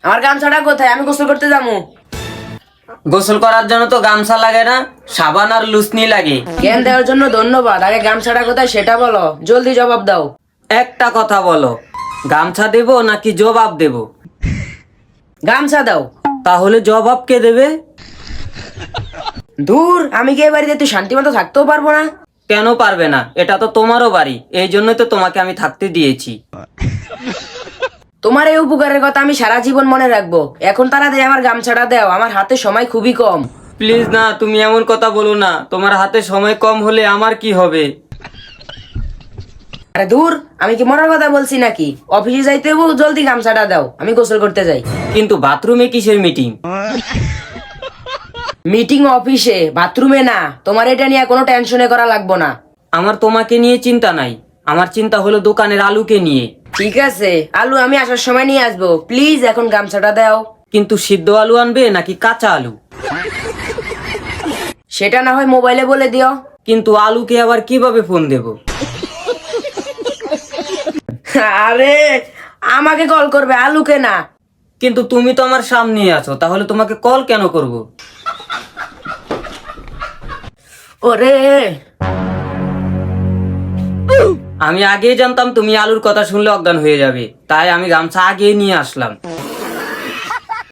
আমার গামছাটা কোথায়? আমি গোসল করতে যাবো। গোসল করার জন্য তো গামছা লাগে না, সাবান আর লুসনি লাগে। জ্ঞান দেওয়ার জন্য ধন্যবাদ, আগে গামছাটা কোথায় সেটা বলো, জলদি জবাব দাও। একটা কথা বলো, গামছা দেব নাকি জবাব দেব? গামছা দাও। তাহলে জবাব কে দেবে? দূর, আমি কি এ বাড়িতে তুই শান্তি মতো থাকতেও পারবো না? কেন পারবে না? এটা তো তোমারও বাড়ি, এই জন্যই তো তোমাকে আমি থাকতে দিয়েছি। তোমার এই উপকারের কথা আমি সারা জীবন মনে রাখবো। এখন তাড়াতাড়ি আমার গামছাটা দাও, আমার হাতে সময় খুবই কম। প্লিজ না, তুমি এমন কথা বলো না। তোমার হাতে সময় কম হলে আমার কি হবে? আরে দূর, আমি কি মরার কথা বলছি নাকি? অফিসে যাইতে হবো, জলদি গামছাটা দাও, আমি গোসল করতে যাই। কিন্তু বাথরুমে কিসের মিটিং? মিটিং অফিসে, বাথরুমে না। তোমার এটা নিয়ে কোনো টেনশনে করা লাগবো না। আমার তোমাকে নিয়ে চিন্তা নাই, আমার চিন্তা হলো দোকানের আলুকে নিয়ে। ঠিক আছে, আলু আমি আসার সময় নিয়ে আসবো। প্লিজ এখন গামছাটা দাও। কিন্তু সিদ্ধ আলু আনবে নাকি কাঁচা আলু? সেটা না হয় মোবাইলে বলে দিও। কিন্তু আলুকে আবার কিভাবে ফোন দেব? আরে, আমাকে কল করবে, আলুকে না। কিন্তু তুমি তো আমার সামনেই আছো, তাহলে তোমাকে কল কেন করব? ওরে, আমি আগেই জানতাম তুমি আলুর কথা শুনলে অজ্ঞান হয়ে যাবে, তাই আমি গামছা আগে নিয়ে আসলাম।